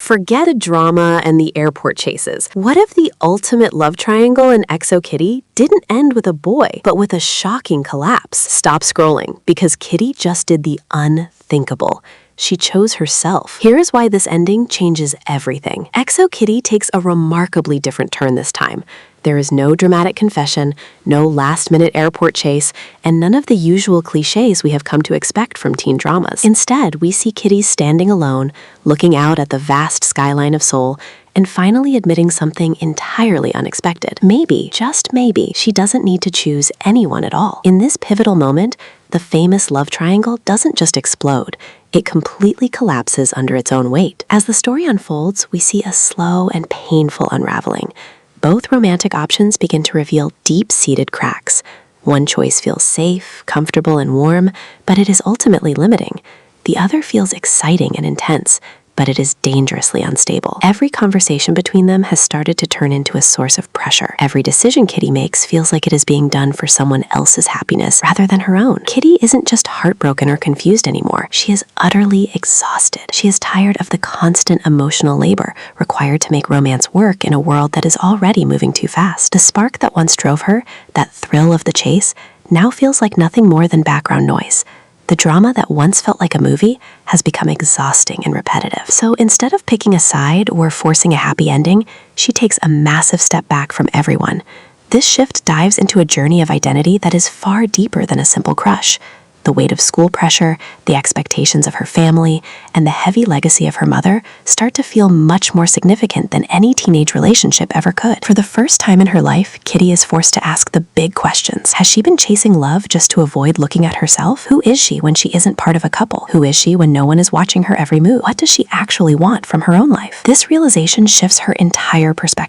Forget the drama and the airport chases. What if the ultimate love triangle in XO Kitty didn't end with a boy, but with a shocking collapse? Stop scrolling, because Kitty just did the unthinkable. She chose herself. Here is why this ending changes everything. XO Kitty takes a remarkably different turn this time. There is no dramatic confession, no last-minute airport chase, and none of the usual cliches we have come to expect from teen dramas. Instead, we see Kitty standing alone, looking out at the vast skyline of Seoul, and finally admitting something entirely unexpected. Maybe, just maybe, she doesn't need to choose anyone at all. In this pivotal moment, the famous love triangle doesn't just explode. It completely collapses under its own weight. As the story unfolds, we see a slow and painful unraveling. Both romantic options begin to reveal deep-seated cracks. One choice feels safe, comfortable, and warm, but it is ultimately limiting. The other feels exciting and intense, but it is dangerously unstable. Every conversation between them has started to turn into a source of pressure. Every decision Kitty makes feels like it is being done for someone else's happiness rather than her own. Kitty isn't just heartbroken or confused anymore. She is utterly exhausted. She is tired of the constant emotional labor required to make romance work in a world that is already moving too fast. The spark that once drove her, that thrill of the chase, now feels like nothing more than background noise. The drama that once felt like a movie has become exhausting and repetitive. So instead of picking a side or forcing a happy ending, she takes a massive step back from everyone. This shift dives into a journey of identity that is far deeper than a simple crush. The weight of school pressure, the expectations of her family, and the heavy legacy of her mother start to feel much more significant than any teenage relationship ever could. For the first time in her life, Kitty is forced to ask the big questions. Has she been chasing love just to avoid looking at herself? Who is she when she isn't part of a couple? Who is she when no one is watching her every move? What does she actually want from her own life? This realization shifts her entire perspective.